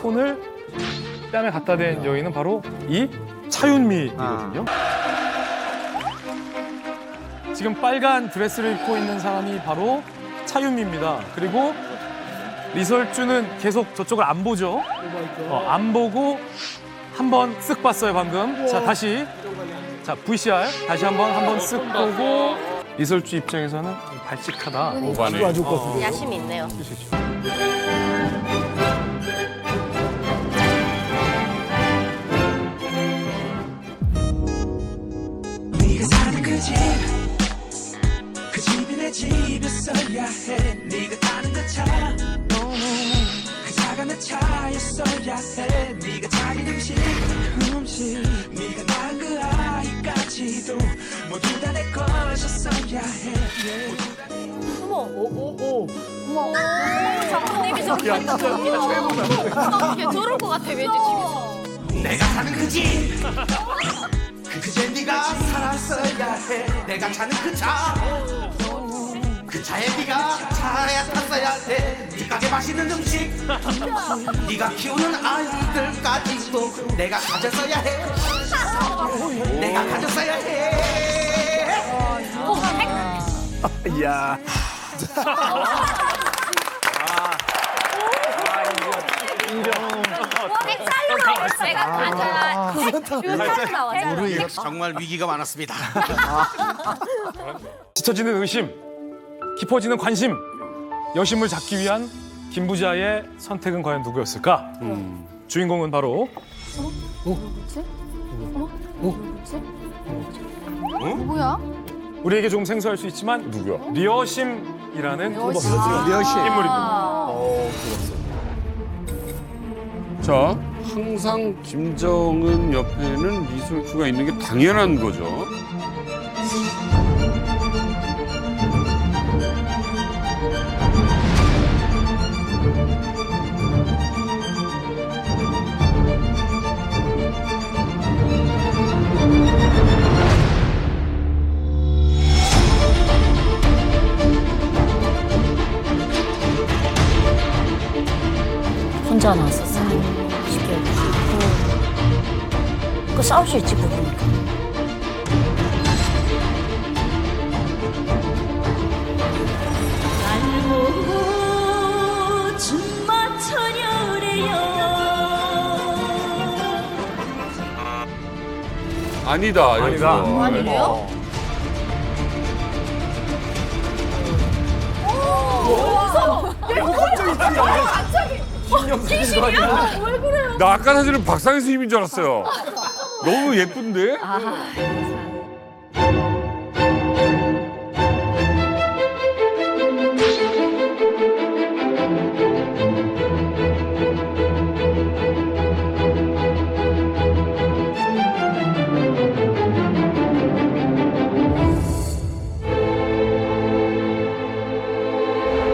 손을 뺨에 갖다 댄 여인은 바로 이 차윤미이거든요. 지금 빨간 드레스를 입고 있는 사람이 바로 차윤미입니다. 그리고 리설주는 계속 저쪽을 안 보죠. 안 보고 한 번 쓱 봤어요, 방금. 자, 다시. 자, VCR. 다시 한 번 쓱 보고. 리설주 입장에서는 좀 발칙하다. 오바네. 안 좋을 것 같은데. 야심이 있네요. 네가 사는 그 집이 내 집이었어야 해. 네가 타는 그 차, 그 차가 내 차였어야 해. 네가 차린 음식, 네가 낳은 그 아이까지도 모두 다 내 것이었어야 해. 장모님이 저렇게 저럴 것 같아, 왠지 집에서. 내가 사는 그 집, 그 집에 네가 살았어야 해. 내가 차는 그 차, 그 차에 네가 차에 탔어야 해. 네 가게 맛있는 음식, 네가 키우는 아이들까지도 내가 가졌어야 해. 내가 가졌어야 해. 이야. 쌀로 나왔어. 내가 가자. 쌀로 나왔어. 정말 위기가 많았습니다. 짙어지는 의심, 깊어지는 관심, 여심을 잡기 위한 김부자의 선택은 과연 누구였을까? 주인공은 바로 누구야? 우리에게 조금 생소할 수 있지만 누구야? 리어심이라는 리어심. 인물입니다. 자, 항상 김정은 옆에는 리설주가 있는 게 당연한 거죠. 혼자 나왔었어요. 쉽게. 그 싸울 수 있지, 부부니까. 아니다. 아니다. 여기서. 아니래요? 나 아까 사실은 박상희 선생님인 줄 알았어요. 너무 예쁜데?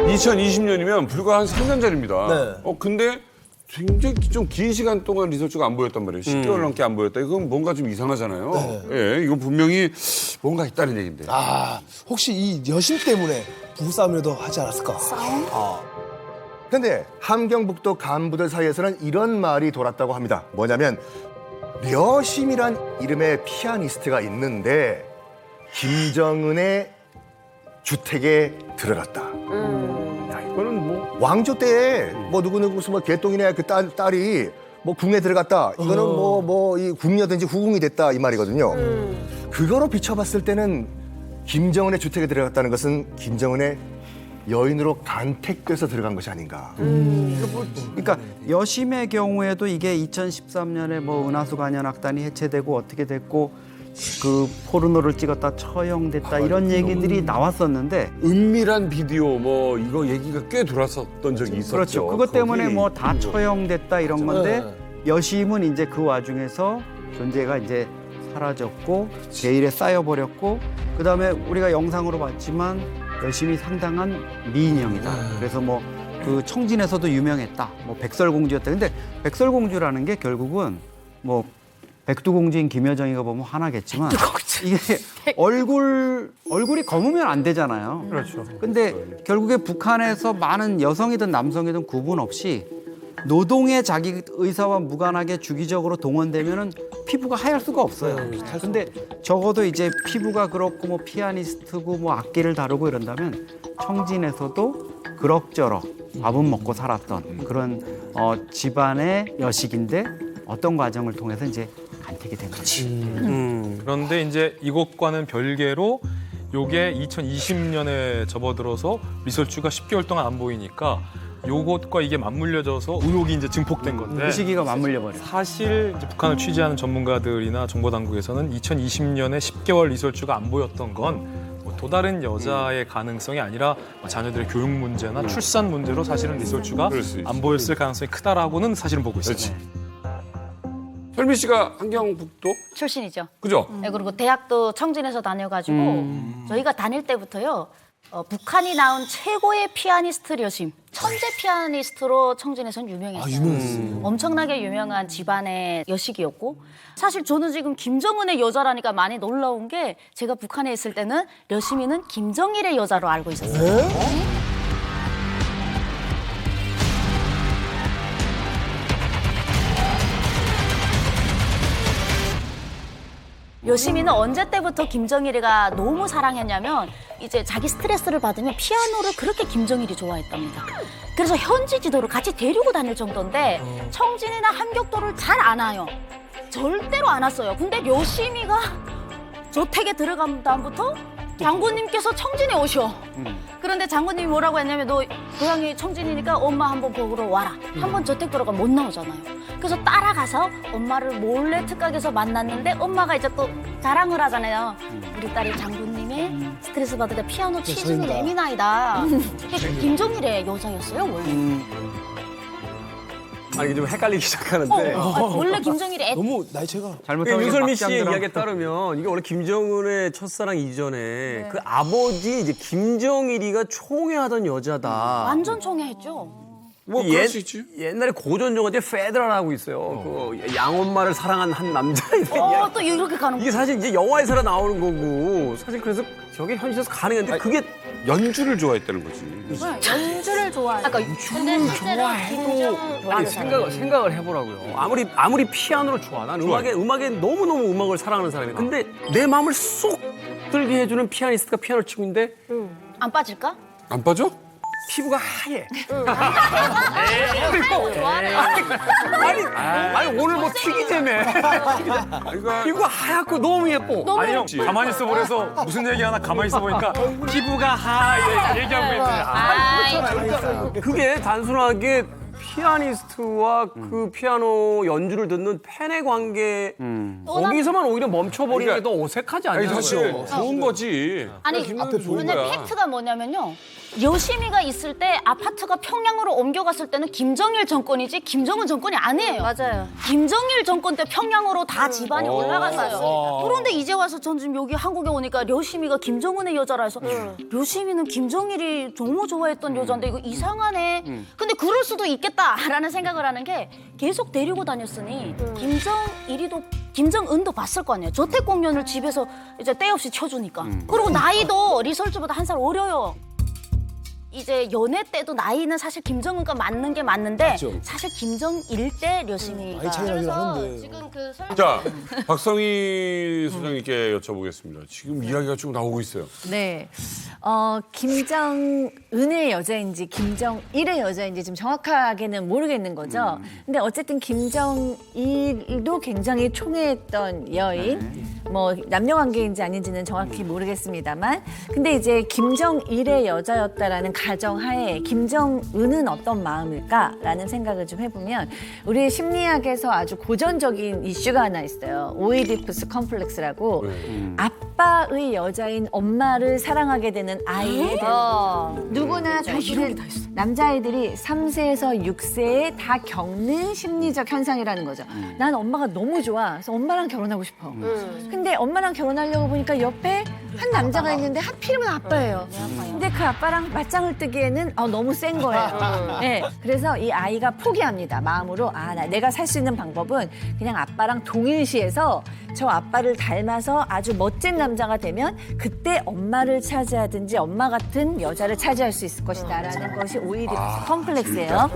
(2020년이면) 불과 한 3년 전입니다. 네. 근데 굉장히 좀 긴 시간 동안 리설주가 안 보였단 말이에요. 10개월 넘게 안 보였다. 이건 뭔가 좀 이상하잖아요. 예, 이거 분명히 뭔가 있다는 얘기인데. 아, 혹시 이 여심 때문에 부부싸움이라도 하지 않았을까? 싸움? 근데 함경북도 간부들 사이에서는 이런 말이 돌았다고 합니다. 뭐냐면 려심이란 이름의 피아니스트가 있는데 김정은의 주택에 들어갔다. 야, 이거는 뭐 왕조 때에 뭐 누구누구 무슨 뭐 개똥이네 그 딸이 뭐 궁에 들어갔다. 이거는 뭐 이 궁녀든지 후궁이 됐다 이 말이거든요. 그거로 비춰봤을 때는 김정은의 주택에 들어갔다는 것은 김정은의 여인으로 간택돼서 들어간 것이 아닌가. 그러니까 여심의 경우에도 이게 2013년에 뭐 은하수 관현악단이 해체되고 어떻게 됐고 그 포르노를 찍었다 처형됐다 이런 얘기들이 나왔었는데 은밀한 비디오 뭐 이거 얘기가 꽤 돌았었던 적이 있었죠. 그렇죠. 그것 때문에 거기 뭐 다 처형됐다 이런 건데 여심은 이제 그 와중에서 존재가 이제 사라졌고 제일에 쌓여버렸고 그다음에 우리가 영상으로 봤지만 여심이 상당한 미인형이다. 그래서 뭐 그 청진에서도 유명했다. 뭐 백설공주였다. 근데 백설공주라는 게 결국은 뭐 백두공주인 김여정이가 보면 화나겠지만 이게 얼굴이 검으면 안 되잖아요. 그렇죠. 근데 결국에 북한에서 많은 여성이든 남성이든 구분 없이 노동에 자기 의사와 무관하게 주기적으로 동원되면은 피부가 하얄 수가 없어요. 근데 적어도 이제 피부가 그렇고 뭐 피아니스트고 뭐 악기를 다루고 이런다면 청진에서도 그럭저럭 밥은 먹고 살았던 그런 집안의 여식인데 어떤 과정을 통해서 이제 간택이 된 거지. 그런데 이제 이것과는 별개로 요게 2020년에 접어들어서 리설주가 10개월 동안 안 보이니까 요것과 이게 맞물려져서 의혹이 이제 증폭된 건데 그 시기가 맞물려 버려. 사실 이제 북한을 취재하는 전문가들이나 정보당국에서는 2020년에 10개월 리설주가 안 보였던 건 또 다른 여자의 가능성이 아니라 자녀들의 교육 문제나 출산 문제로 사실은 리설주가 그럴 수 있지. 안 보였을 가능성이 크다라고는 사실은 보고 있어요. 그렇지. 현미 씨가 한경북도 출신이죠. 그죠? 네, 그리고 대학도 청진에서 다녀가지고 저희가 다닐 때부터요. 북한이 낳은 최고의 피아니스트 려심, 천재 피아니스트로 청진에서는 유명했어요. 엄청나게 유명한 집안의 여식이었고 사실 저는 지금 김정은의 여자라니까 많이 놀라운 게 제가 북한에 있을 때는 려심이는 김정일의 여자로 알고 있었어요. 여심이는 언제 때부터 김정일이가 너무 사랑했냐면 이제 자기 스트레스를 받으면 피아노를 그렇게 김정일이 좋아했답니다. 그래서 현지 지도를 같이 데리고 다닐 정도인데 청진이나 함격도를 잘 안 와요. 절대로 안 왔어요. 근데 여심이가 저택에 들어간 다음부터 장군님께서 청진에 오셔. 그런데 장군님이 뭐라고 했냐면 너 고향이 청진이니까 엄마 한번 보러 와라. 한번 저택 들어가면 못 나오잖아요. 그래서 따라가서 엄마를 몰래 특각에서 만났는데 엄마가 이제 또 자랑을 하잖아요. 우리 딸이 장군님의 스트레스 받을 때 피아노 치주는 잘생긴다. 예민아이다. 김정일의 여자였어요 원래. 아니 좀 헷갈리기 시작하는데 원래 김정일이 너무 나이 차가. 잘못하면 윤설미 막장 씨의 드라마. 이야기에 따르면 이게 원래 김정은의 첫사랑 이전에 그 아버지 이제 김정일이가 총애하던 여자다. 완전 총애했죠. 뭐 이 그럴 수 있지. 옛날에 고전 영화제 페드라라고 있어요. 그 양엄마를 사랑한 한 남자에 대한 또 이렇게 가는 이게 사실 이제 영화에서나 나오는 거고 사실 그래서 저게 현실에서 가능한데 그게 연주를 좋아했다는 거지. 연주를 좋아해요. 근데 실제로 김정 아니 생각을 해보라고요. 아무리 피아노를 좋아, 난 음악에 너무 음악을 사랑하는 사람이야. 근데 내 마음을 쏙 들게 해주는 피아니스트가 피아노를 치고 있는데 안 빠질까? 안 빠져? 피부가 하얘. 좋아하는 아니 오늘 뭐 튀기재매. 그러니까 피부가 하얗고 너무 예뻐. 아니 형 가만히 있어 보래서 무슨 얘기 하나 가만히 있어 보니까 피부가 하얘 얘기하고 있는데 그게 단순하게 피아니스트와 그 피아노 연주를 듣는 팬의 관계 거기서만 오히려 멈춰버리는 게 더 어색하지 아니 않냐고요. 사실 좋은 거지. 아니 김정은 좋은 근데 거야. 팩트가 뭐냐면요. 여심이가 있을 때 아파트가 평양으로 옮겨갔을 때는 김정일 정권이지 김정은 정권이 아니에요. 맞아요. 김정일 정권 때 평양으로 다 집안이 올라갔어요. 그런데 이제 와서 전 지금 여기 한국에 오니까 여심이가 김정은의 여자라 해서 여심이는 김정일이 너무 좋아했던 여자인데 이거 이상하네. 근데 그럴 수도 있겠다라는 생각을 하는 게 계속 데리고 다녔으니 김정은도 봤을 거 아니에요. 저택 공연을 집에서 이제 때 없이 쳐주니까. 그리고 나이도 리설주보다 한 살 어려요. 이제 연애 때도 나이는 사실 김정은과 맞는 게 맞는데 사실 김정일 때 려심이가 나이 차이 나긴 하는데. 지금 그 자, 박성희 소장님께 여쭤보겠습니다. 지금 이야기가 쭉 나오고 있어요. 네. 김정은의 여자인지 김정일의 여자인지 지금 정확하게는 모르겠는 거죠. 근데 어쨌든 김정일도 굉장히 총애했던 여인, 뭐 남녀 관계인지 아닌지는 정확히 모르겠습니다만, 근데 이제 김정일의 여자였다라는 가정하에 김정은은 어떤 마음일까라는 생각을 좀 해보면 우리 심리학에서 아주 고전적인 이슈가 하나 있어요. 오이디푸스 컴플렉스라고 아빠의 여자인 엄마를 사랑하게 되는 아이에 대한 누구나 사실은 남자아이들이 3세에서 6세에 다 겪는 심리적 현상이라는 거죠. 난 엄마가 너무 좋아. 그래서 엄마랑 결혼하고 싶어. 근데 엄마랑 결혼하려고 보니까 옆에 한 남자가 있는데 하필이면 아빠예요. 근데 그 아빠랑 맞짱을 뜨기에는 너무 센 거예요. 네, 그래서 이 아이가 포기합니다. 마음으로 내가 살 수 있는 방법은 그냥 아빠랑 동일시해서 저 아빠를 닮아서 아주 멋진 남자가 되면 그때 엄마를 차지하든지 엄마 같은 여자를 차지할 수 있을 것이다라는 것이 오이디푸스 컴플렉스예요.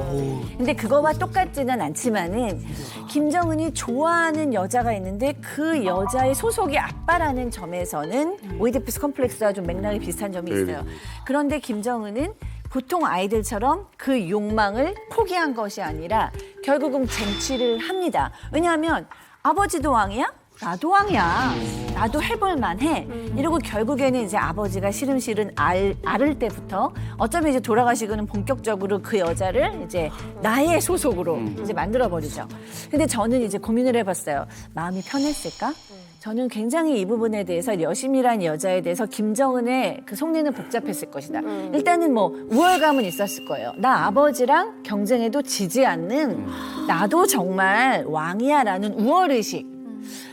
근데 그거와 똑같지는 않지만은 김정은이 좋아하는 여자가 있는데 그 여자의 소속이 아빠라는 점에서는 오이디푸스 컴플렉스와 좀 맥락이 비슷한 점이 있어요. 그런데 김정은은 보통 아이들처럼 그 욕망을 포기한 것이 아니라 결국은 쟁취를 합니다. 왜냐하면 아버지도 왕이야? 나도 왕이야. 나도 해볼 만해. 이러고 결국에는 이제 아버지가 시름시름 앓을 때부터 어쩌면 이제 돌아가시고는 본격적으로 그 여자를 이제 나의 소속으로 이제 만들어버리죠. 근데 저는 이제 고민을 해봤어요. 마음이 편했을까? 저는 굉장히 이 부분에 대해서 여심이라는 여자에 대해서 김정은의 그 속내는 복잡했을 것이다. 일단은 뭐 우월감은 있었을 거예요. 나 아버지랑 경쟁해도 지지 않는 나도 정말 왕이야라는 우월의식.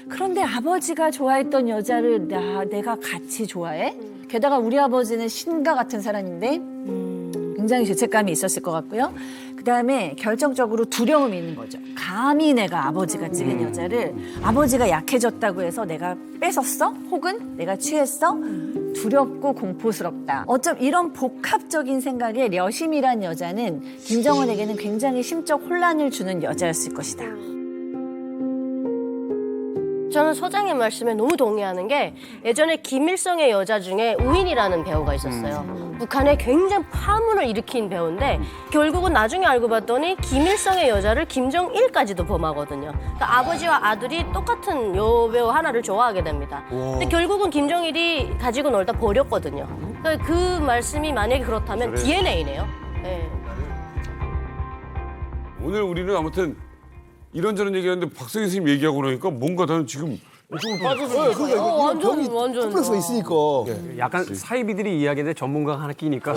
그런데 아버지가 좋아했던 여자를 내가 같이 좋아해? 게다가 우리 아버지는 신과 같은 사람인데 굉장히 죄책감이 있었을 것 같고요. 그다음에 결정적으로 두려움이 있는 거죠. 감히 내가 아버지가 찍은 여자를 아버지가 약해졌다고 해서 내가 뺏었어? 혹은 내가 취했어? 두렵고 공포스럽다. 어쩜 이런 복합적인 생각에 려심이란 여자는 김정은에게는 굉장히 심적 혼란을 주는 여자였을 것이다. 저는 소장님 말씀에 너무 동의하는 게 예전에 김일성의 여자 중에 우인이라는 배우가 있었어요. 북한에 굉장히 파문을 일으킨 배우인데 결국은 나중에 알고 봤더니 김일성의 여자를 김정일까지도 범하거든요. 그러니까 아버지와 아들이 똑같은 여배우 하나를 좋아하게 됩니다. 근데 결국은 김정일이 가지고 놀다 버렸거든요. 그러니까 그 말씀이 만약에 그렇다면 DNA네요. 네. 오늘 우리는 아무튼 이런저런 얘기하는데 박성희 선생님 얘기하고 나니까 뭔가 나는 지금 좀 빠져들어요. 완전. 컴플렉스가 있으니까. 약간 사이비들이 이야기인데 전문가가 하나 끼니까.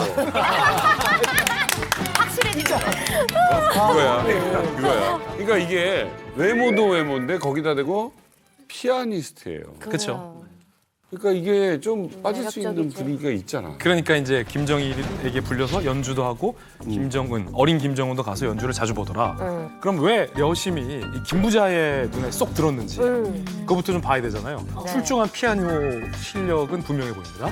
그거야. 그러니까 이게 외모도 외모인데 거기다 대고 피아니스트예요. 그렇죠. 그러니까 이게 좀 빠질 수 있는 분위기가 있잖아. 그러니까 이제 김정일에게 불려서 연주도 하고 김정은, 어린 김정은도 가서 연주를 자주 보더라. 그럼 왜 여심이 이 김부자의 눈에 쏙 들었는지 그거부터 좀 봐야 되잖아요. 출중한 피아노 실력은 분명해 보입니다.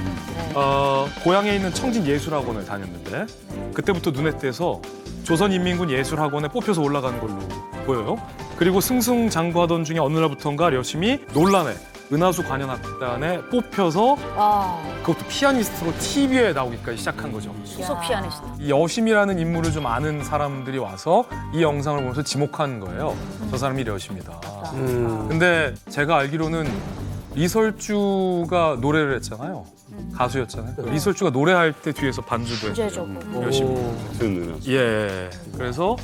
고향에 있는 청진예술학원을 다녔는데 그때부터 눈에 띄어서 조선인민군 예술학원에 뽑혀서 올라가는 걸로 보여요. 그리고 승승장구하던 중에 어느 날부터인가 여심이 논란에 은하수 관현악단에 뽑혀서 그것도 피아니스트로 TV에 나오기까지 시작한 거죠. 수석 피아니스트. 이 여심이라는 인물을 좀 아는 사람들이 와서 이 영상을 보면서 지목한 거예요. 저 사람이 여심이다. 근데 제가 알기로는 리설주가 노래를 했잖아요. 가수였잖아요. 리설주가 노래할 때 뒤에서 반주도 했죠. 여심이. 예. 그래서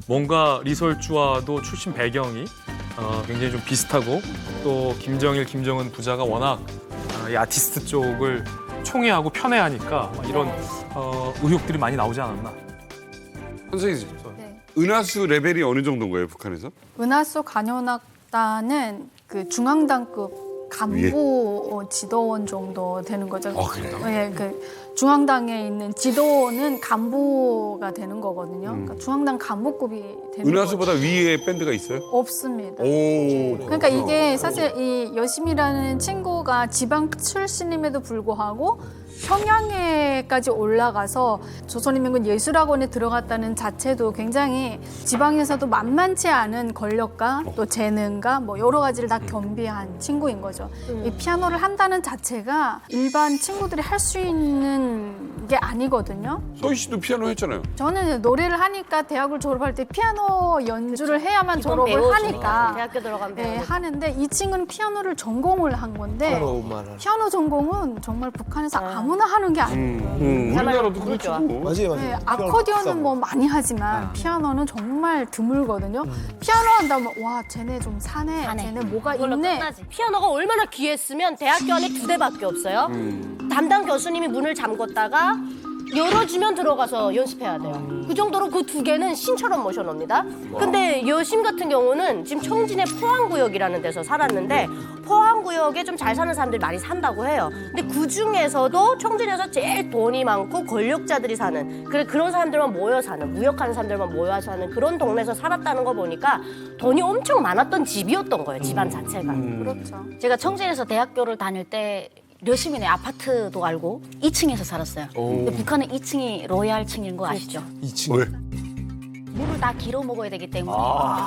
뭔가 리설주와도 출신 배경이 굉장히 좀 비슷하고 또 김정일, 김정은 부자가 워낙 이 아티스트 쪽을 총애하고 편애하니까 이런 의혹들이 많이 나오지 않았나. 선생님, 은하수 레벨이 어느 정도인 거예요, 북한에서? 은하수 관현악단은 그 중앙당급 간부 지도원 정도 되는 거죠. 그래요? 네, 그 중앙당에 있는 지도원은 간부가 되는 거거든요. 그러니까 중앙당 간부급이 되는 은하수보다 위에 밴드가 있어요? 없습니다. 오. 그러니까 이게 사실 이 여심이라는 친구가 지방 출신임에도 불구하고 평양에까지 올라가서 조선인민군 예술학원에 들어갔다는 자체도 굉장히 지방에서도 만만치 않은 권력과 또 재능과 뭐 여러 가지를 다 겸비한 친구인 거죠. 이 피아노를 한다는 자체가 일반 친구들이 할 수 있는 게 아니거든요. 소희 씨도 피아노 했잖아요. 저는 노래를 하니까 대학을 졸업할 때 피아노 연주를 해야만 졸업을 하니까 대학교 들어가면 네, 하는데 이 친구는 피아노를 전공을 한 건데 피아노 전공은 정말 북한에서 아무나 하는 게 아니에요. 우리나라도 그렇죠. 맞아요. 네, 아코디언은 뭐 많이 하지만 피아노는 정말 드물거든요. 피아노 한다면 와 쟤네 좀 사네. 쟤네 뭐가 있네. 끝나지. 피아노가 얼마나 귀했으면 대학교 안에 2대밖에 없어요. 담당 교수님이 문을 잠궜다가 열어주면 들어가서 연습해야 돼요. 그 정도로 그 두 개는 신처럼 모셔놉니다. 근데 여심 같은 경우는 지금 청진의 포항구역이라는 데서 살았는데 포항구역에 좀 잘 사는 사람들이 많이 산다고 해요. 근데 그 중에서도 청진에서 제일 돈이 많고 권력자들이 사는 그런 사람들만 모여 사는 무역하는 사람들만 모여 사는 그런 동네에서 살았다는 거 보니까 돈이 엄청 많았던 집이었던 거예요. 집안 자체가. 그렇죠. 제가 청진에서 대학교를 다닐 때 려시민의 아파트도 알고 2층에서 살았어요. 근데 북한은 2층이 로얄층인 거 아시죠? 2층. 왜? 물을 다 길어 먹어야 되기 때문에.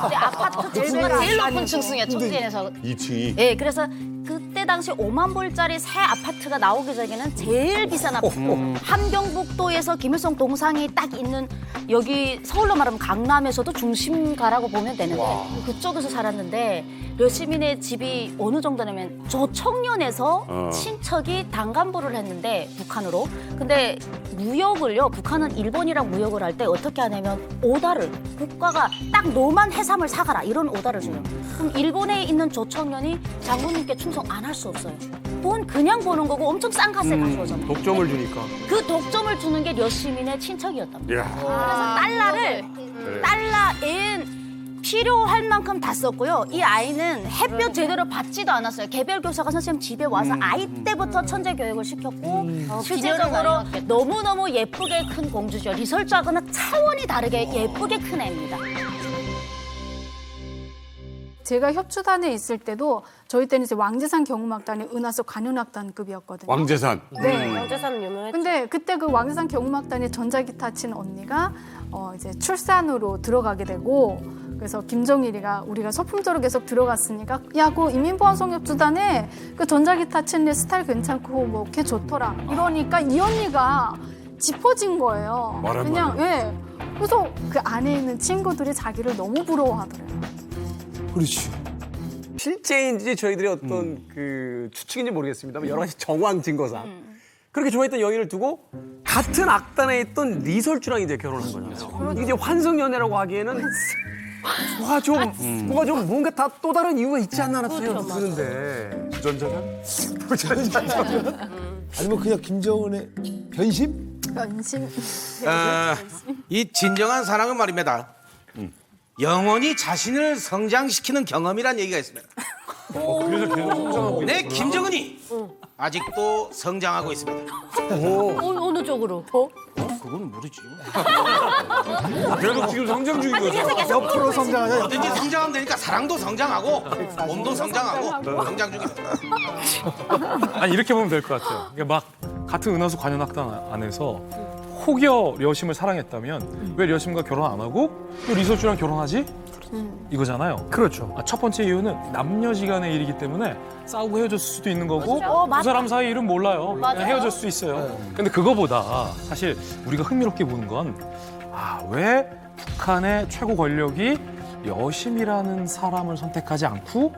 근데 아파트 제일 높은 층수에 청진에서. 2층이. 예, 그래서 그때 당시 5만 불짜리 새 아파트가 나오기 전에는 제일 비싼 아파트. 함경북도에서 김일성 동상이 딱 있는 여기 서울로 말하면 강남에서도 중심가라고 보면 되는데 그쪽에서 살았는데 려시민의 집이 어느 정도냐면 저 청년에서 친척이 당간부를 했는데 북한으로. 근데 무역을요. 북한은 일본이랑 무역을 할 때 어떻게 하냐면 오다를 국가가 딱 너만 해삼을 사가라 이런 오다를 줘요. 그럼 일본에 있는 저 청년이 장군님께 충성 안 할 수 없어요. 돈 그냥 버는 거고 엄청 싼 값에 가져오잖아요. 독점을 주니까. 그 독점을 주는 게 려시민의 친척이었답니다. 이야. 그래서 달러엔 필요할 만큼 다 썼고요. 이 아이는 햇볕 제대로 받지도 않았어요. 개별 교사가 선생님 집에 와서 아이 때부터 천재 교육을 시켰고 실제적으로 너무너무 예쁘게 큰 공주죠. 리설주하고는 차원이 다르게 예쁘게 큰 애입니다. 제가 협주단에 있을 때도 저희 때는 이제 왕재산 경음악단이 은하수 관현악단급이었거든요. 왕재산. 네. 왕재산은 유명했죠. 근데 그때 그 왕재산 경음악단에 전자기타 치는 언니가 이제 출산으로 들어가게 되고 그래서 김정일이가 우리가 소품조로 계속 들어갔으니까 야, 그 인민보안성협주단에 그 전자기타 치는 애 스타일 괜찮고 뭐 걔 좋더라. 이러니까 이 언니가 짚어진 거예요. 그냥 예. 그래서 그 안에 있는 친구들이 자기를 너무 부러워하더래요. 그렇지. 실제인지 저희들이 어떤 그 추측인지 모르겠습니다만 여러 가지 정황 증거상 그렇게 좋아했던 여인을 두고 같은 악단에 있던 리설주랑 이제 결혼한 거잖아요. 이게 이제 환승연애라고 하기에는 뭐가 좀 뭔가 다 또 다른 이유가 있지 않나 생각이 드는데. 부전자전? 아니면 그냥 김정은의 변심? 변심. 이 진정한 사랑은 말입니다. 영원히 자신을 성장시키는 경험이란 얘기가 있습니다. 그래서 계속 성장하고 네, 김정은이 아직도 성장하고 있습니다. 어느 쪽으로? 그건 모르지. 계속 지금 성장 중인 거죠. 옆으로 성장하냐? 어딘지 성장하면 되니까 사랑도 성장하고 몸도 성장하고 성장 중입니다. 아니 이렇게 보면 될 것 같아요. 그러니까 막 같은 은하수 관현악단 안에서 혹여 려심을 사랑했다면 왜 려심과 결혼 안 하고 왜 리설주랑 결혼하지? 이거잖아요. 그렇죠. 첫 번째 이유는 남녀지간의 일이기 때문에 싸우고 헤어졌을 수도 있는 거고 그렇죠. 두 사람 사이 일은 몰라요. 그냥 맞아요. 헤어질 수도 있어요. 근데 그거보다 사실 우리가 흥미롭게 보는 건 왜 북한의 최고 권력이 여심이라는 사람을 선택하지 않고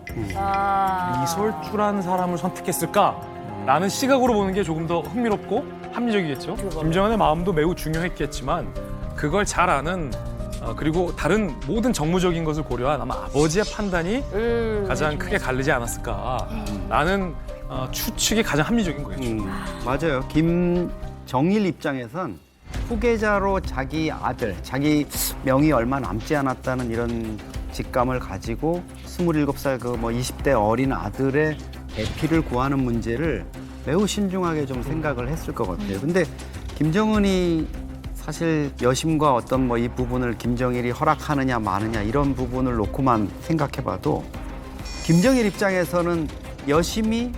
리설주라는 사람을 선택했을까라는 시각으로 보는 게 조금 더 흥미롭고 합리적이겠죠. 김정은의 마음도 매우 중요했겠지만 그걸 잘 아는 그리고 다른 모든 정무적인 것을 고려한 아마 아버지의 판단이 가장 크게 갈리지 않았을까라는 추측이 가장 합리적인 거겠죠. 맞아요. 김정일 입장에선 후계자로 자기 아들, 자기 명이 얼마 남지 않았다는 이런 직감을 가지고 27살 그 뭐 20대 어린 아들의 대피를 구하는 문제를 매우 신중하게 좀 생각을 했을 것 같아요. 근데 김정은이 사실 여심과 어떤 뭐 이 부분을 김정일이 허락하느냐 마느냐 이런 부분을 놓고만 생각해봐도 김정일 입장에서는 여심이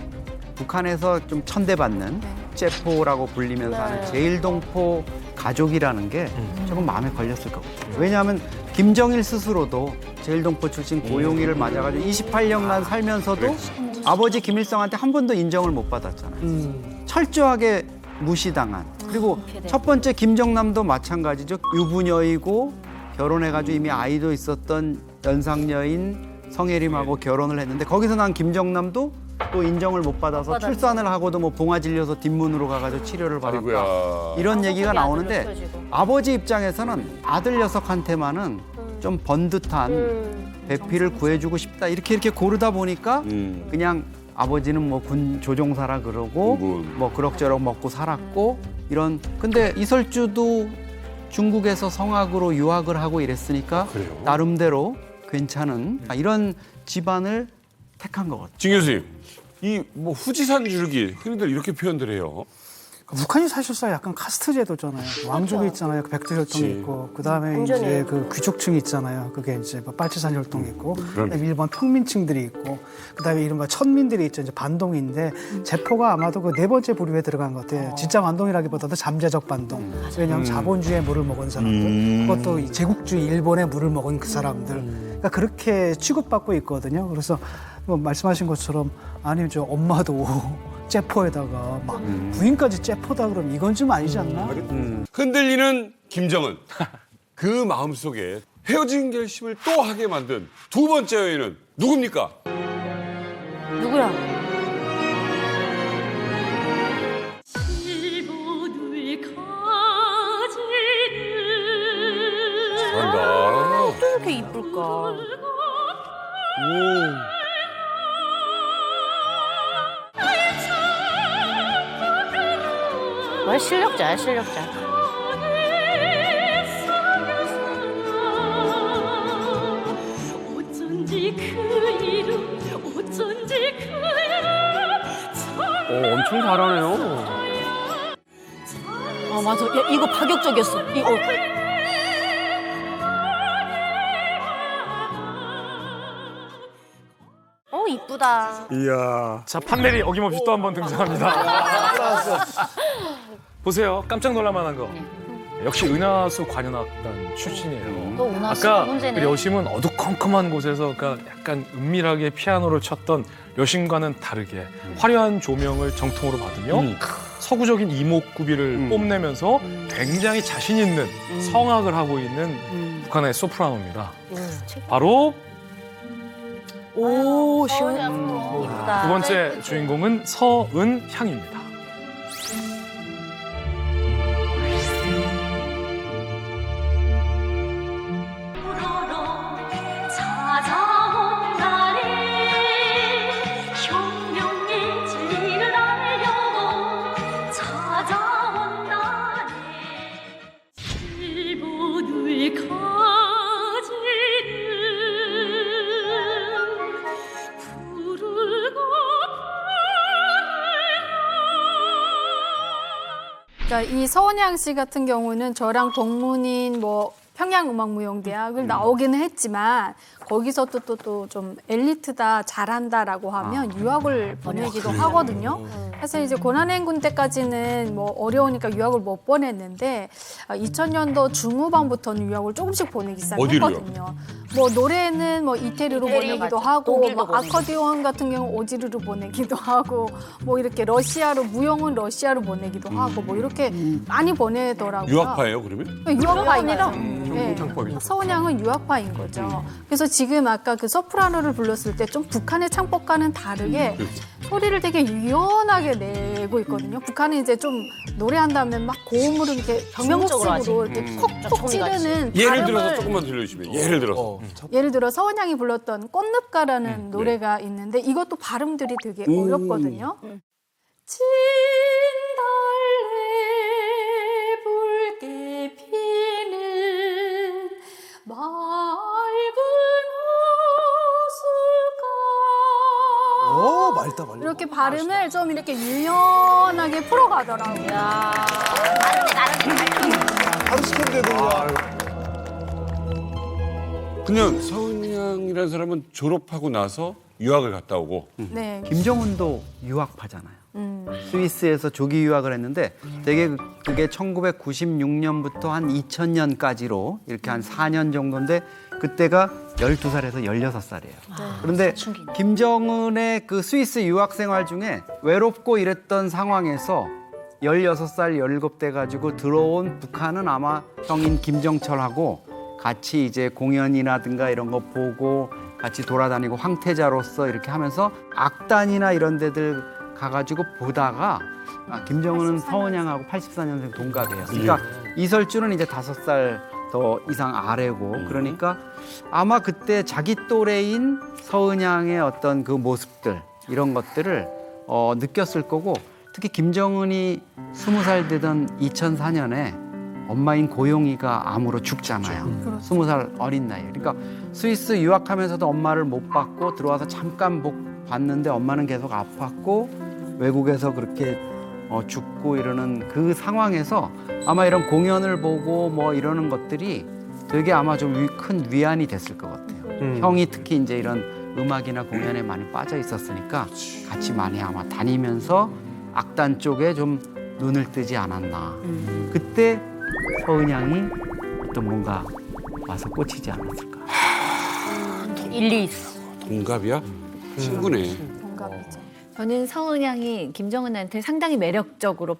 북한에서 좀 천대받는 제포라고 불리면서 하는 제일동포 가족이라는 게 조금 마음에 걸렸을 것 같아요. 왜냐하면 김정일 스스로도 제일동포 출신 고용일을 맞아가지고 28년간 살면서도 아버지 김일성한테 한 번도 인정을 못 받았잖아요. 철저하게 무시당한. 그리고 첫 번째 김정남도 마찬가지죠. 유부녀이고 결혼해가지고 이미 아이도 있었던 연상녀인 성혜림하고 결혼을 했는데 거기서 난 김정남도 또 인정을 못 받아서 출산을 하고도 뭐 봉화 질려서 뒷문으로 가가지고 치료를 받았다. 아이고야. 이런 얘기가 나오는데 아버지 입장에서는 아들 녀석한테만은 좀 번듯한 배필을 구해주고 싶다. 이렇게 고르다 보니까 그냥 아버지는 뭐 군 조종사라 그러고 뭐 그럭저럭 먹고 살았고 이런 근데 이설주도 중국에서 성악으로 유학을 하고 이랬으니까 나름대로 괜찮은 이런 집안을 택한 것 같아요. 진 교수님, 이 뭐 후지산 줄기 흔히들 이렇게 표현들 해요. 북한이 사실상 약간 카스트 제도잖아요. 왕족이 있잖아요. 그 백두 혈통이 있고, 그 다음에 이제 그 귀족층이 있잖아요. 그게 이제 뭐 빨치산 혈통이 있고, 그다음에 일본 평민층들이 있고, 그 다음에 이른바 천민들이 있죠. 이제 반동인데 제포가 아마도 그 네 번째 부류에 들어간 것 같아요. 진짜 반동이라기보다도 잠재적 반동. 왜냐하면 자본주의의 물을 먹은 사람들, 그것도 이 제국주의 일본의 물을 먹은 그 사람들. 그러니까 그렇게 취급받고 있거든요. 그래서 뭐 말씀하신 것처럼 아니 저 엄마도 째포에다가 막 부인까지 째포다 그러면 이건 좀 아니지 않나? 흔들리는 김정은. 그 마음속에 헤어진 결심을 또 하게 만든 두 번째 여인은 누굽니까? 누구야? 잘한다. 또 이렇게 이쁠까? 와, 실력자야, 실력자. 엄청 잘하네요. 맞아. 야, 이거 파격적이었어. 이거. 이쁘다. 이야. 자, 판넬이 어김없이 또 한 번 등장합니다. 보세요. 깜짝 놀랄만한 거. 역시 은하수 관현악단 출신이에요. 또 은하수 아까 문제네. 그 여심은 어두컴컴한 곳에서 그러니까 약간 은밀하게 피아노를 쳤던 여심과는 다르게 화려한 조명을 정통으로 받으며 서구적인 이목구비를 뽐내면서 굉장히 자신 있는 성악을 하고 있는 북한의 소프라노입니다. 바로 오, 시원해. 이쁘다. 두 번째 주인공은 서은향입니다. 그러니까 이 서은양 씨 같은 경우는 저랑 동문인 뭐 평양음악무용대학을 나오기는 했지만 거기서 또 좀 엘리트다 잘한다라고 하면 유학을 보내기도 하거든요. 사실 이제 고난행군 때까지는 뭐 어려우니까 유학을 못 보냈는데 2000년도 중후반부터는 유학을 조금씩 보내기 시작했거든요. 뭐 노래는 뭐 이태리로 보내기도 하고 뭐 아코디온 같은 경우 오지르로 보내기도 하고 뭐 이렇게 러시아로 무용은 러시아로 보내기도 하고 뭐 이렇게 많이 보내더라고요. 유학파예요, 그러면? 유학파입니다. 창법이죠. 서은양은 유학파인 거죠. 그래서 지금 아까 그 소프라노를 불렀을 때 좀 북한의 창법과는 다르게 소리를 되게 유연하게 내고 있거든요. 북한은 이제 좀 노래한다면 막 고음으로 이렇게 병명식으로 이렇게 콕콕 찌르는 예를 발음을 들어서 조금만 들려주시면. 예를 들어서. 예를 들어 서은양이 불렀던 꽃늪가라는 노래가 있는데 이것도 발음들이 되게 어렵거든요. 진달래 붉게 피는 맑은 호수가 맑다. 이렇게 발음을 좀 이렇게 유연하게 풀어가더라고요. 하루 시켰는데도 그냥 서은양이라는 사람은 졸업하고 나서 유학을 갔다 오고. 네. 김정은도 유학파잖아요. 스위스에서 조기 유학을 했는데 되게 그게 1996년부터 한 2000년까지로 이렇게 한 4년 정도인데 그때가 12살에서 16살이에요. 그런데 김정은의 그 스위스 유학 생활 중에 외롭고 이랬던 상황에서 16살, 17대 가지고 들어온 북한은 아마 형인 김정철하고 같이 이제 공연이라든가 이런 거 보고 같이 돌아다니고 황태자로서 이렇게 하면서 악단이나 이런 데들 가가지고 보다가 김정은은 서은양하고 84년생 동갑이에요. 그러니까 이설주는 이제 5살 더 이상 아래고 그러니까 아마 그때 자기 또래인 서은양의 어떤 그 모습들 이런 것들을 느꼈을 거고 특히 김정은이 20살 되던 2004년에 엄마인 고용이가 암으로 죽잖아요. 20살 어린 나이에. 그러니까 스위스 유학하면서도 엄마를 못 봤고 들어와서 잠깐 봤는데 엄마는 계속 아팠고 외국에서 그렇게 죽고 이러는 그 상황에서 아마 이런 공연을 보고 뭐 이러는 것들이 되게 아마 좀 큰 위안이 됐을 것 같아요. 형이 특히 이제 이런 음악이나 공연에 많이 빠져 있었으니까 같이 많이 아마 다니면서 악단 쪽에 좀 눈을 뜨지 않았나. 그때 서은양이 어떤 뭔가 와서 꽂히지 않았을까. 일리 있어. 동갑이야? 친구네. 동갑이죠. 저는 서은양이 김정은한테 상당히 매력적으로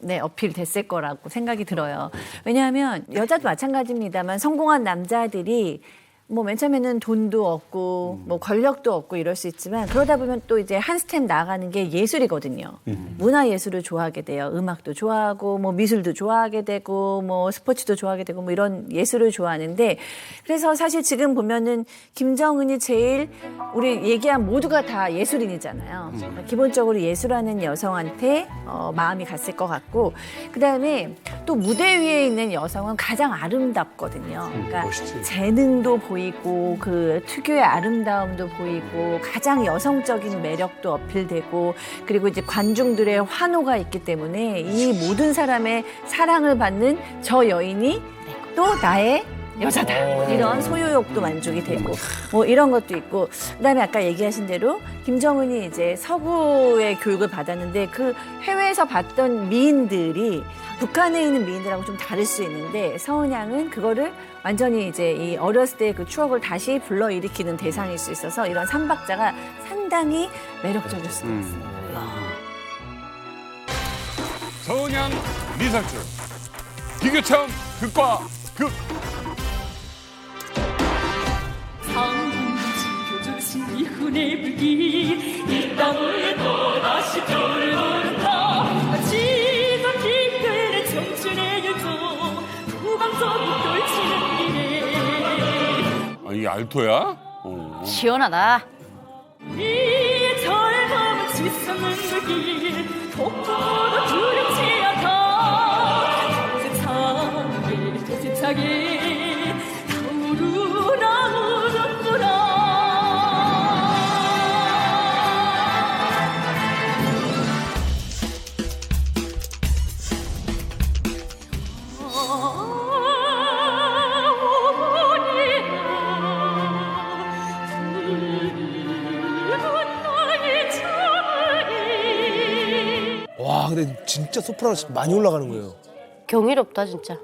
어필됐을 거라고 생각이 들어요. 왜냐하면 여자도 마찬가지입니다만 성공한 남자들이 뭐 맨 처음에는 돈도 없고 뭐 권력도 없고 이럴 수 있지만 그러다 보면 또 이제 한 스텝 나아가는 게 예술이거든요. 문화 예술을 좋아하게 돼요. 음악도 좋아하고 뭐 미술도 좋아하게 되고 뭐 스포츠도 좋아하게 되고 뭐 이런 예술을 좋아하는데 그래서 사실 지금 보면은 김정은이 제일 우리 얘기한 모두가 다 예술인이잖아요. 기본적으로 예술하는 여성한테 마음이 갔을 것 같고 그다음에 또 무대 위에 있는 여성은 가장 아름답거든요. 그러니까 재능도 보이고 그 특유의 아름다움도 보이고 가장 여성적인 매력도 어필되고 그리고 이제 관중들의 환호가 있기 때문에 이 모든 사람의 사랑을 받는 저 여인이 또 나의 여자다 이런 소유욕도 만족이 되고 뭐 이런 것도 있고 그다음에 아까 얘기하신 대로 김정은이 이제 서구의 교육을 받았는데 그 해외에서 봤던 미인들이 북한에 있는 미인들하고 좀 다를 수 있는데 서은양은 그거를 완전히 이제 이 어렸을 때 그 추억을 다시 불러일으키는 대상일 수 있어서 이런 삼박자가 상당히 매력적일 수가 있어요. 서은양, 리설주. 비교청 극과 극. 지켜주신 이훈의 불길 이 땅을 또다시 별을 오른다 지도 깊은 청춘의 열정 후방적인 돌치는 길에 아, 이게 알토야? 시원하다. 이 젊음은 지성은 불길 폭풍으로 두렵지 않다 도시차게 타오르나 울었구나 와, 근데 진짜 소프라노 많이 올라가는 거예요. 경이롭다 진짜.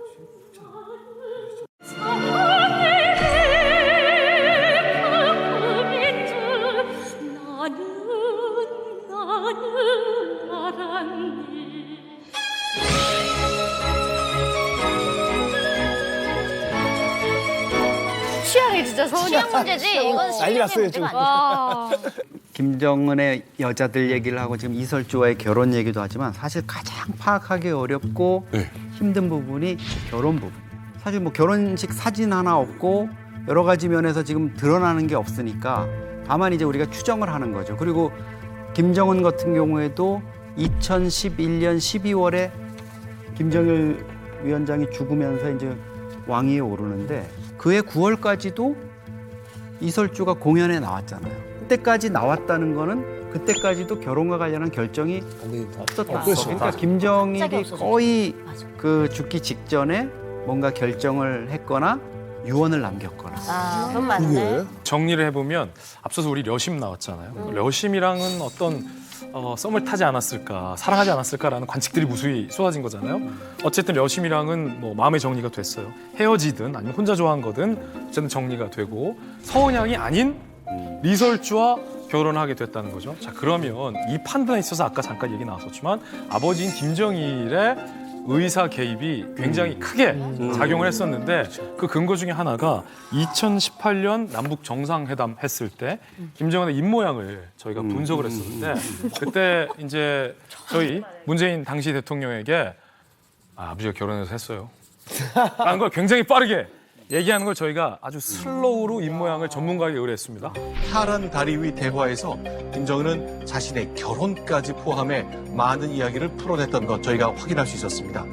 취향이 진짜 서은양 문제지. 이건 난리 실력의 났어요, 문제가 지금. 아니야. 김정은의 여자들 얘기를 하고 지금 이설주와의 결혼 얘기도 하지만 사실 가장 파악하기 어렵고 힘든 부분이 결혼 부분. 사실 뭐 결혼식 사진 하나 없고 여러 가지 면에서 지금 드러나는 게 없으니까 다만 이제 우리가 추정을 하는 거죠. 그리고 김정은 같은 경우에도 2011년 12월에 김정일 위원장이 죽으면서 이제 왕위에 오르는데 그해 9월까지도 이설주가 공연에 나왔잖아요. 그때까지 나왔다는 거는 그때까지도 결혼과 관련한 결정이 없었다. 그러니까 김정일이 거의 그 죽기 직전에 뭔가 결정을 했거나 유언을 남겼거나. 아, 그건 맞네. 정리를 해보면 앞서서 우리 려심 나왔잖아요. 려심이랑은 어떤 썸을 타지 않았을까, 사랑하지 않았을까라는 관측들이 무수히 쏟아진 거잖아요. 어쨌든 려심이랑은 뭐 마음의 정리가 됐어요. 헤어지든 아니면 혼자 좋아한 거든 어쨌든 정리가 되고 서은양이 아닌 리설주와 결혼하게 됐다는 거죠. 자, 그러면 이 판단에 있어서 아까 잠깐 얘기 나왔었지만 아버지인 김정일의 의사 개입이 굉장히 크게 작용을 했었는데 그 근거 중에 하나가 2018년 남북 정상회담 했을 때 김정은의 입모양을 저희가 분석을 했었는데 그때 이제 저희 문재인 당시 대통령에게 아버지가 결혼해서 했어요 라는 걸 굉장히 빠르게 얘기하는 걸 저희가 아주 슬로우로 입모양을 전문가에게 의뢰했습니다. 파란 다리 위 대화에서 김정은은 자신의 결혼까지 포함해 많은 이야기를 풀어냈던 것 저희가 확인할 수 있었습니다.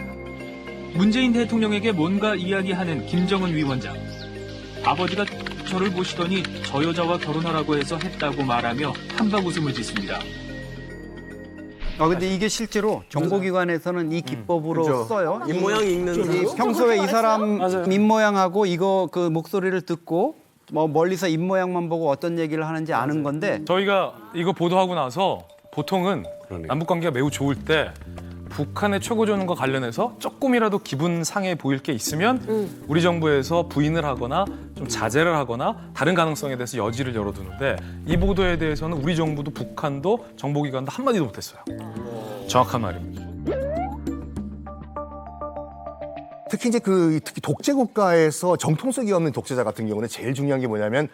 문재인 대통령에게 뭔가 이야기하는 김정은 위원장. 아버지가 저를 보시더니 저 여자와 결혼하라고 해서 했다고 말하며 한박 웃음을 짓습니다. 근데 이게 실제로 정보기관에서는 이 기법으로 써요. 입모양 읽는 평소에 이 사람 입모양하고 이거 그 목소리를 듣고 뭐 멀리서 입모양만 보고 어떤 얘기를 하는지 아는 건데 저희가 이거 보도하고 나서 보통은 남북 관계가 매우 좋을 때 북한의 최고조원과 관련해서 조금이라도 기분 상해 보일 게 있으면 우리 정부에서 부인을 하거나 좀 자제를 하거나 다른 가능성에 대해서 여지를 열어두는데 이 보도에 대해서는 우리 정부도 북한도 정보기관도 한마디도 못했어요. 정확한 말입니다. 특히 이제 특히 독재 국가에서 정통성이 없는 독재자 같은 경우는 제일 중요한 게 뭐냐면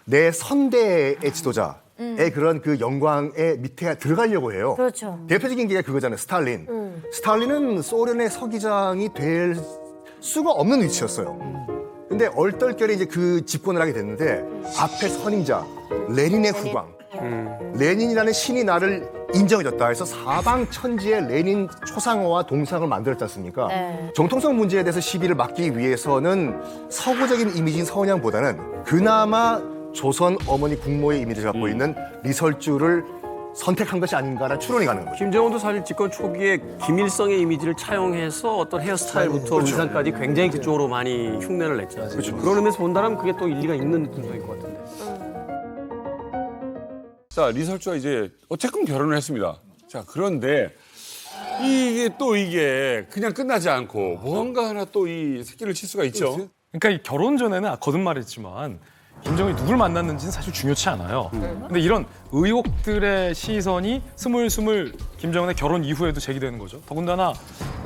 내 선대의 지도자의 그런 그 영광의 밑에 들어가려고 해요. 그렇죠. 대표적인 게 그거잖아요. 스탈린. 스탈린은 소련의 서기장이 될 수가 없는 위치였어요. 근데 얼떨결에 이제 그 집권을 하게 됐는데 앞에 선임자 레닌의 후광. 레닌이라는 신이 나를 인정해줬다 해서 사방천지에 레닌 초상화와 동상을 만들었지 않습니까? 네. 정통성 문제에 대해서 시비를 막기 위해서는 서구적인 이미지인 서운양보다는 그나마 조선 어머니 국모의 이미지를 갖고 있는 리설주를 선택한 것이 아닌가라는 추론이 가는 거죠. 김정은도 사실 집권 초기에 김일성의 이미지를 차용해서 어떤 헤어스타일부터 의상까지 굉장히 그쪽으로 많이 흉내를 냈죠. 그렇죠. 그런 의미에서 본다면 그게 또 일리가 있는 분석일 것 같은데. 자, 리설주가 이제 어쨌든 결혼을 했습니다. 자, 그런데 이게 그냥 끝나지 않고 뭔가 하나 또 이 새끼를 칠 수가 있죠. 그러니까 이 결혼 전에는 거듭말했지만 김정은이 누굴 만났는지는 사실 중요치 않아요. 근데 이런 의혹들의 시선이 스물스물 김정은의 결혼 이후에도 제기되는 거죠. 더군다나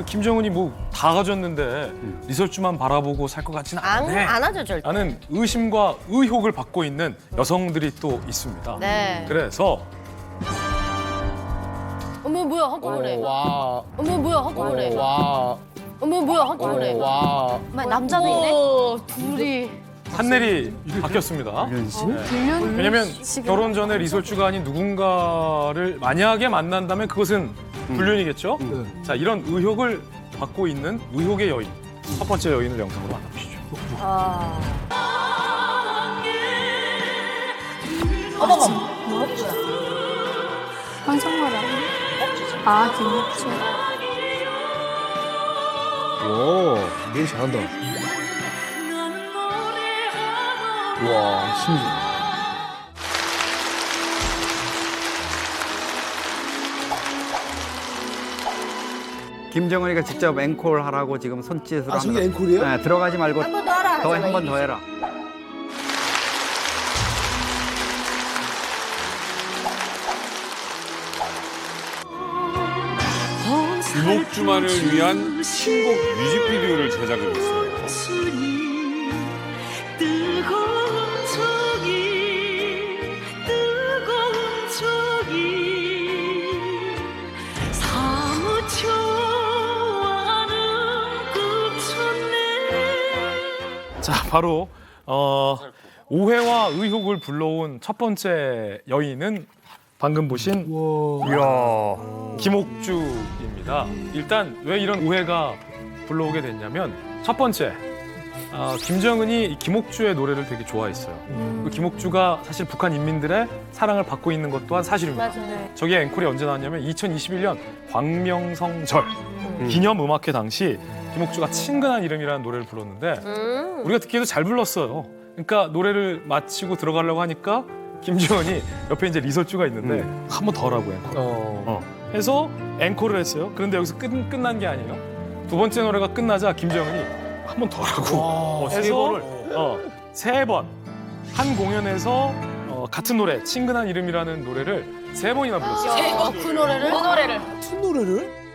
김정은이 뭐 다 가졌는데 리설주만 바라보고 살 것 같지는 않네. 안 하죠, 절대. 라는 의심과 의혹을 받고 있는 여성들이 또 있습니다. 네. 그래서 어머 뭐야 한꺼번에. 와. 어머 뭐야 한꺼번에. 와. 어머 뭐야 한꺼번에. 와. 남자도 있네. 둘이. 판넬이 바뀌었습니다. 네. 왜냐면 결혼 전에 리설주가 아닌 누군가를 만약에 만난다면 그것은 불륜이겠죠? 자, 이런 의혹을 받고 있는 의혹의 여인. 첫 번째 여인을 영상으로 만나보시죠. 어머머. 황성마라. 김옥주. 오, 얘 잘한다. 와, 심지. 김정은이가 직접 앵콜 하라고 지금 손짓으로 아, 저게 앵콜이에요? 네, 들어가지 말고 한 번 더 하라. 한 번 더 해라. 김옥주만을 위한 신곡 뮤직비디오를 제작을 했어요. 자, 바로 오해와 의혹을 불러온 첫 번째 여인은 방금 보신 김옥주입니다. 일단 왜 이런 오해가 불러오게 됐냐면 첫 번째, 김정은이 김옥주의 노래를 되게 좋아했어요. 그 김옥주가 사실 북한 인민들의 사랑을 받고 있는 것 또한 사실입니다. 맞아요. 저게 앵콜이 언제 나왔냐면 2021년 광명성절 기념음악회 당시 김옥주가 친근한 이름이라는 노래를 불렀는데 우리가 듣기에도 잘 불렀어요. 그러니까 노래를 마치고 들어가려고 하니까 김정은이 옆에 이제 리설주가 있는데 한 번 더 하라고 앵콜. 해서 앵콜을 했어요. 그런데 여기서 끝난 게 아니에요. 두 번째 노래가 끝나자 김정은이 한 번 더 하라고 해서 세 번 한 공연에서 같은 노래 친근한 이름이라는 노래를 세 번이나 불렀어요. 그 노래를? 같은 노래를?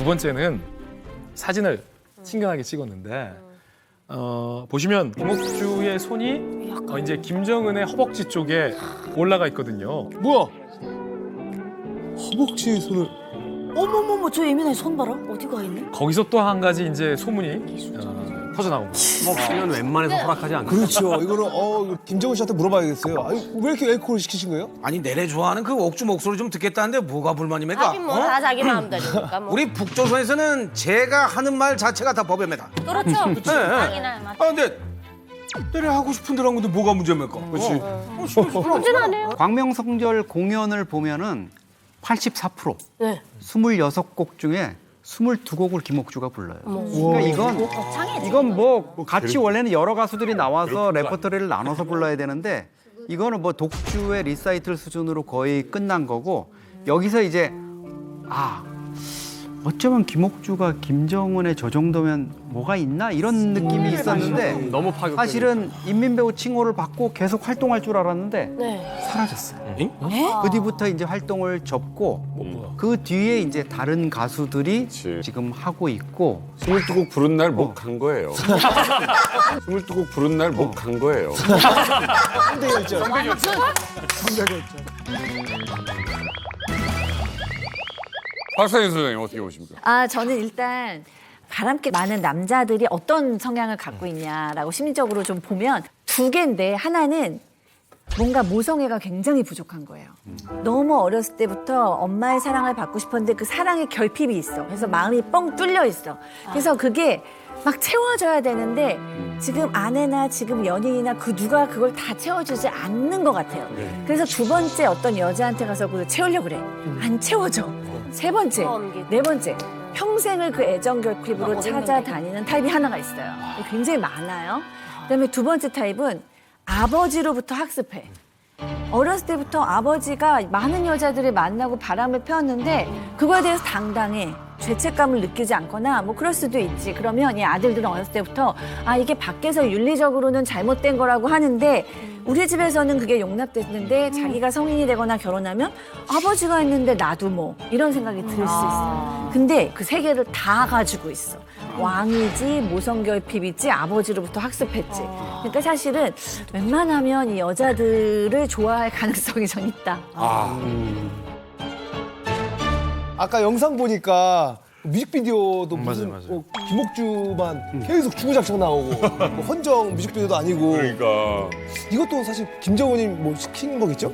번째는 사진을 친근하게 찍었는데 보시면 김옥주의 손이 이제 김정은의 허벅지 쪽에 올라가 있거든요. 뭐야? 허벅지에 손을. 어머머머, 저 예민한 손 봐라. 어디가 있네? 거기서 또 한 가지 이제 소문이 퍼져나온 거죠. 먹으면 웬만해서 허락하지 않고. 그렇죠. 이거는 김정은 씨한테 물어봐야겠어요. 아니, 왜 이렇게 에코를 시키신 거예요? 아니 내내 좋아하는 그 옥주 목소리 좀 듣겠다는데 뭐가 불만입니까? 하긴 뭐 다 자기 마음대로니까 뭐. 우리 북조선에서는 제가 하는 말 자체가 다 법입니다. 그렇죠. 자기나 맞. 근데 내내 하고 싶은 대로 한 건데 뭐가 문제입니까? 그렇지. 문제는 안 해요. 광명성절 공연을 보면은 84%, 네. 26곡 중에 22곡을 김옥주가 불러요. 그러니까 이건 뭐 같이 원래는 여러 가수들이 나와서 레퍼토리를 나눠서 불러야 되는데 이거는 뭐 독주의 리사이틀 수준으로 거의 끝난 거고 여기서 이제 어쩌면 김옥주가 김정은의 저 정도면 뭐가 있나 이런 느낌이 있었는데 너무 파격적이다. 사실은 인민배우 칭호를 받고 계속 활동할 줄 알았는데 네. 사라졌어요. 그 뒤부터 이제 활동을 접고 그 뒤에 이제 다른 가수들이 지금 하고 있고 22곡 부른 날 못 간 거예요. 22곡 부른 날 못 간 거예요. 성대결절. 성대결절. 박상현 소장님 어떻게 보십니까? 저는 일단 바람기 많은 남자들이 어떤 성향을 갖고 있냐라고 심리적으로 좀 보면 두 개인데 하나는 뭔가 모성애가 굉장히 부족한 거예요. 너무 어렸을 때부터 엄마의 사랑을 받고 싶었는데 그 사랑의 결핍이 있어. 그래서 마음이 뻥 뚫려 있어. 그래서 그게 막 채워져야 되는데 지금 아내나 지금 연인이나 그 누가 그걸 다 채워주지 않는 것 같아요. 그래서 두 번째 어떤 여자한테 가서 그걸 채우려고 그래. 안 채워져. 세 번째, 네 번째. 평생을 그 애정 결핍으로 찾아다니는 타입이 하나가 있어요. 굉장히 많아요. 그다음에 두 번째 타입은 아버지로부터 학습해. 어렸을 때부터 아버지가 많은 여자들을 만나고 바람을 피웠는데 그거에 대해서 당당해. 죄책감을 느끼지 않거나 뭐 그럴 수도 있지. 그러면 이 아들들은 어렸을 때부터 이게 밖에서 윤리적으로는 잘못된 거라고 하는데 우리 집에서는 그게 용납됐는데 자기가 성인이 되거나 결혼하면 아버지가 있는데 나도 뭐 이런 생각이 들 수 있어요. 근데 그 세 개를 다 가지고 있어. 왕이지 모성결핍이지 아버지로부터 학습했지. 그러니까 사실은 웬만하면 이 여자들을 좋아할 가능성이 전 있다. 아까 영상 보니까 뮤직비디오도 무슨 김옥주만 계속 주구장창 나오고 뭐 헌정 뮤직비디오도 아니고 그러니까 이것도 사실 김정은이 뭐 시킨 거겠죠?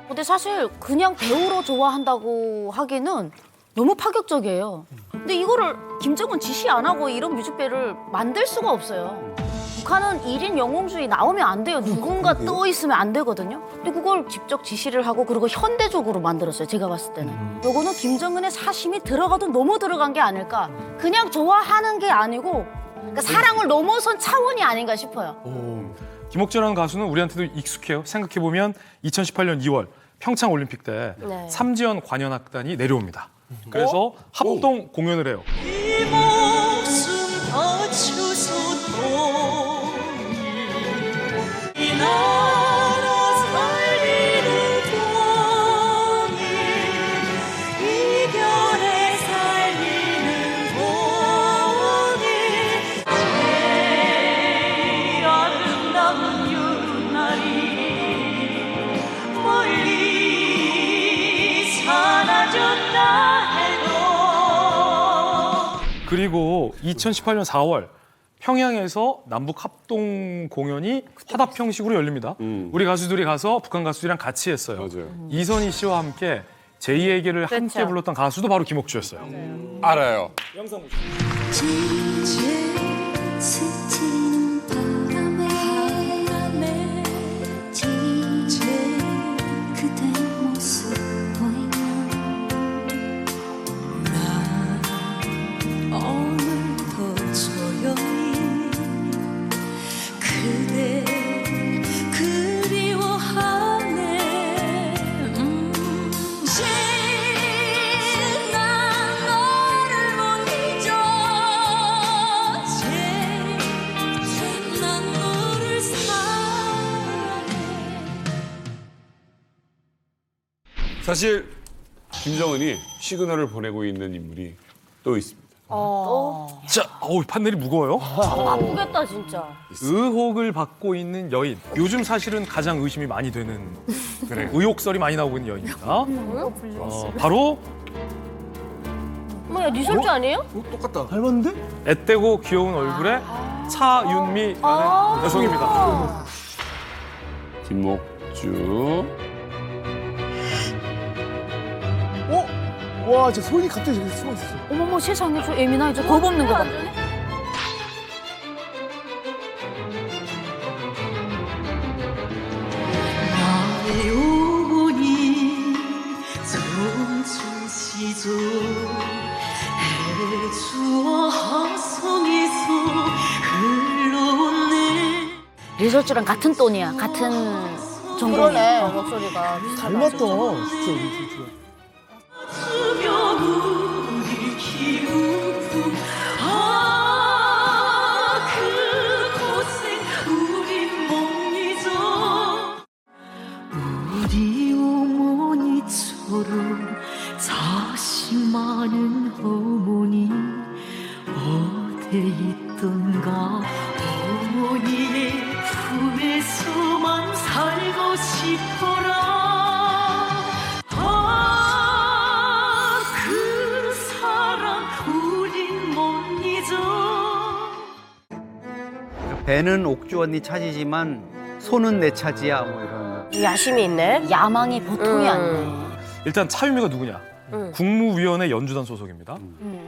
근데 사실 그냥 배우로 좋아한다고 하기는 너무 파격적이에요. 근데 이거를 김정은 지시 안 하고 이런 뮤직비디오를 만들 수가 없어요. 북한은 1인 영웅주의 나오면 안 돼요. 누군가 떠 있으면 안 되거든요. 근데 그걸 직접 지시를 하고 그리고 현대적으로 만들었어요. 제가 봤을 때는. 요거는 김정은의 사심이 들어가도 너무 들어간 게 아닐까. 그냥 좋아하는 게 아니고 그러니까 사랑을 넘어선 차원이 아닌가 싶어요. 김옥주라는 가수는 우리한테도 익숙해요. 생각해보면 2018년 2월 평창 올림픽 때 삼지연 관현악단이 내려옵니다. 그래서 합동 공연을 해요. 이 목숨 바쳐서도 이 나라 살리는 동이 이겨내 살리는 동이 제일 아름다운 여름날이 멀리 사라졌다 해도 그리고 2018년 4월 평양에서 남북 합동 공연이 화답형식으로 열립니다. 우리 가수들이 가서 북한 가수들이랑 같이 했어요. 맞아요. 이선희 씨와 함께 제2의 계를 함께 불렀던 가수도 바로 김옥주였어요. 알아요. 영상 보시죠. 스치는 바람에 이제 그대 모습 보이면 나 오늘도 조용히 그대 그리워하네 이제 난 너를 못 잊어 난 너를 사랑해. 사실 김정은이 시그널을 보내고 있는 인물이 또 있습니다. 자, 판넬이 무거워요. 아프겠다 진짜. 의혹을 받고 있는 여인. 요즘 사실은 가장 의심이 많이 되는 의혹설이 많이 나오고 있는 여인입니다. 바로 뭐야 리설주 아니에요? 똑같다. 닮았는데? 앳되고 귀여운 얼굴의 차윤미라는 여성입니다. 김옥주. 와, 저 손이 갑자기 저기 숨어 있어. 어머머 세상에 저 예민하 저 겁 없는 거 봐. 나의 어머니 청춘 시절 해주와 함성에서 흘러온 리설주랑 같은 톤이야. 같은 정도네. 그러네 목소리가. 닮았다. 진짜. 주변 우리 기우품 그곳에 우리 못 잊어 우리 어머니처럼 자식 많은 어머니 어디에 있던가 어머니의 품에서만 살고 싶어라 그 사랑 우린 못 잊어 배는 옥주 언니 차지지만 손은 내 차지야 뭐 이런. 야심이 있네. 야망이 보통이 아니네. 일단 차윤미가 누구냐? 국무위원회 연주단 소속입니다.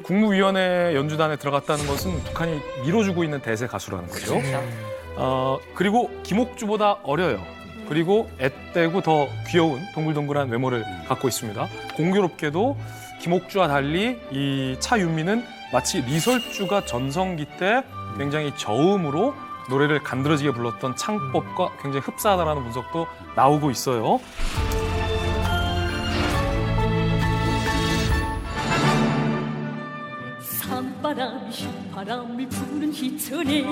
국무위원회 연주단에 들어갔다는 것은 북한이 밀어주고 있는 대세 가수라는 거죠. 그리고 김옥주보다 어려요. 그리고 앳되고 더 귀여운 동글동글한 외모를 갖고 있습니다. 공교롭게도 김옥주와 달리 이 차윤미는 마치 리설주가 전성기 때 굉장히 저음으로 노래를 간드러지게 불렀던 창법과 굉장히 흡사하다는 분석도 나오고 있어요. 산바람이 휘바람이 부는 희천에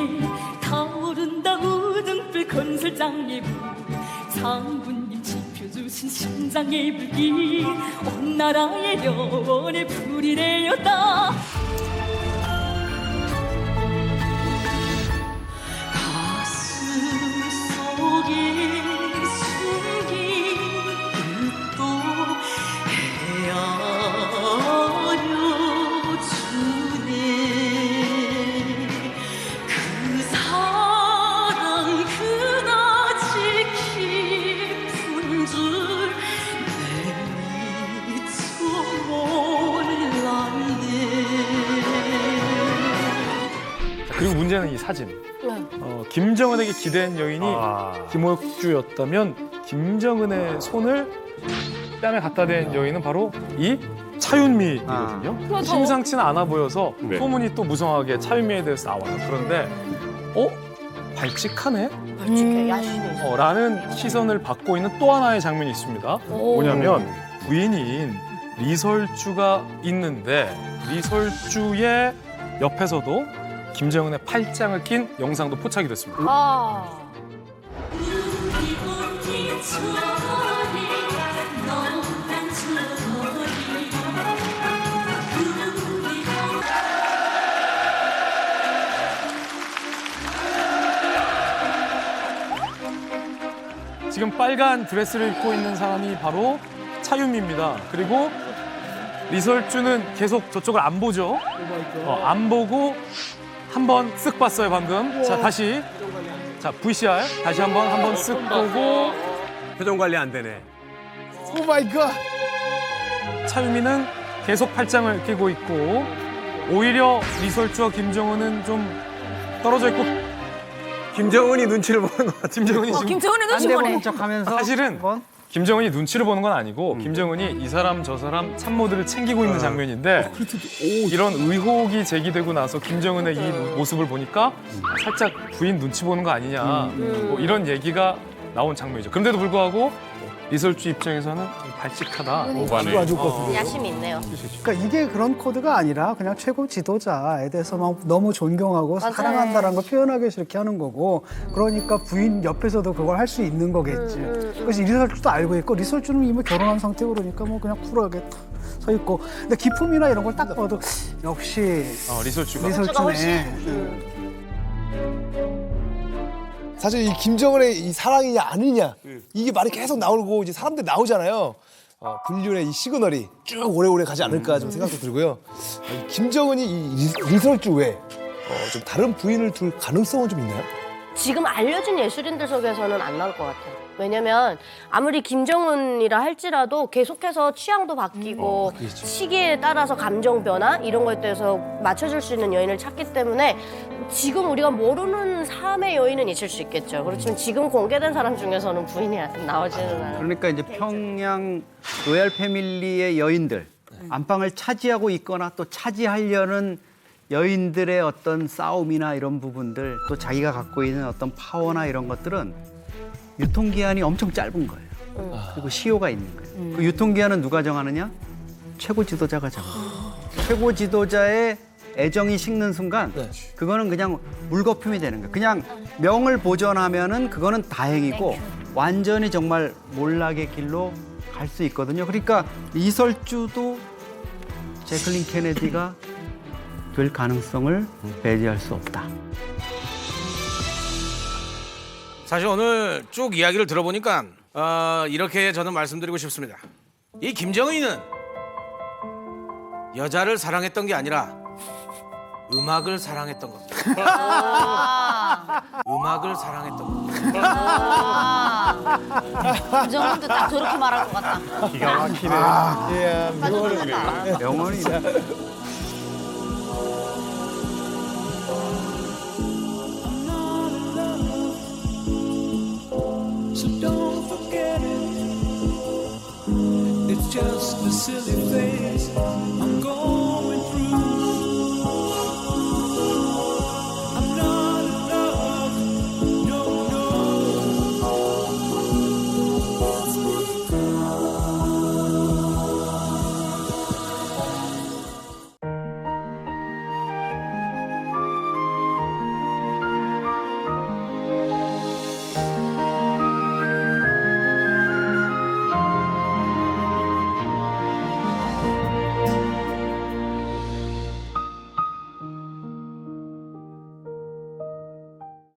타오른다 우등불 건설장의 불 장군님 지펴주신 심장의 불길 온 나라의 영원의 불이 되었다 가슴 속에 숨긴 뜻도 그 사랑 그다지 깊은 줄 내 미처 몰랐네. 자, 그리고 문제는 이 사진. 김정은에게 기댄 여인이 김옥주였다면 김정은의 손을 뺨에 갖다 댄 여인은 바로 이 차윤미이거든요. 심상치는 않아 보여서 소문이 또 무성하게 차윤미에 대해서 나와요. 그런데 발칙하네? 발칙해 야심이 있어. 라는 시선을 받고 있는 또 하나의 장면이 있습니다. 뭐냐면 부인인 리설주가 있는데 리설주의 옆에서도 김정은의 팔짱을 낀 영상도 포착이 됐습니다. 지금 빨간 드레스를 입고 있는 사람이 바로 차윤미입니다. 그리고 리설주는 계속 저쪽을 안 보죠. 안 보고 한 번 쓱 봤어요 방금. 자 다시 자 VCR 다시 한번 쓱 보고 표정 관리 안 되네. 오 마이 갓. 차윤미는 계속 팔짱을 끼고 있고 오히려 리설주와 김정은은 좀 떨어져 있고 김정은이 눈치를 보는 것 같아. 김정은이 지금 김정은이 눈치 보네. 척하면서 사실은 김정은이 눈치를 보는 건 아니고 김정은이 이 사람 저 사람 참모들을 챙기고 있는 장면인데 이런 의혹이 제기되고 나서 김정은의 이 모습을 보니까 살짝 부인 눈치 보는 거 아니냐 뭐 이런 얘기가 나온 장면이죠. 그런데도 불구하고 리설주 입장에서는 발칙하다. 오바네. 야심이 있네요. 그러니까 이게 그런 코드가 아니라 그냥 최고 지도자에 대해서 막 너무 존경하고 맞아요. 사랑한다는 걸 표현하기 위해서 이렇게 하는 거고 그러니까 부인 옆에서도 그걸 할 수 있는 거겠지. 그래서 리설주도 알고 있고 리설주는 이미 결혼한 상태고 그러니까 뭐 그냥 쿨하게 서 있고 근데 기품이나 이런 걸 딱 봐도 역시 리설주가 리설주네. 사실 이 김정은의 이 사랑이냐 아니냐 이게 말이 계속 나오고 이제 사람들 나오잖아요. 불륜의 이 시그널이 쭉 오래오래 가지 않을까 좀 생각도 들고요. 이 김정은이 이 리설주 외에 좀 다른 부인을 둘 가능성은 좀 있나요? 지금 알려진 예술인들 속에서는 안 나올 것 같아요. 왜냐면 아무리 김정은이라 할지라도 계속해서 취향도 바뀌고 시기에 따라서 감정 변화 이런 거에 대해서 맞춰줄 수 있는 여인을 찾기 때문에 지금 우리가 모르는 삶의 여인은 있을 수 있겠죠. 그렇지만 지금 공개된 사람 중에서는 부인이 나오지는 않아요. 그러니까 이제 평양 로얄 패밀리의 여인들 안방을 차지하고 있거나 또 차지하려는 여인들의 어떤 싸움이나 이런 부분들 또 자기가 갖고 있는 어떤 파워나 이런 것들은 유통기한이 엄청 짧은 거예요. 그리고 시효가 있는 거예요. 그 유통기한은 누가 정하느냐? 최고 지도자가 정해요. 최고 지도자의 애정이 식는 순간 그거는 그냥 물거품이 되는 거예요. 그냥 명을 보존하면은 그거는 다행이고 완전히 정말 몰락의 길로 갈 수 있거든요. 그러니까 리설주도 제클린 케네디가 될 가능성을 배제할 수 없다. 사실 오늘 쭉 이야기를 들어보니까 이렇게 저는 말씀드리고 싶습니다. 이 김정은이는 여자를 사랑했던 게 아니라 음악을 사랑했던 겁니다. 음악을 사랑했던 겁니다. 김정은도 딱 저렇게 말할 것 같다. 기가 막히네. 예, 명언이네. 명언이네. So don't forget it. It's just a silly phase. I'm going.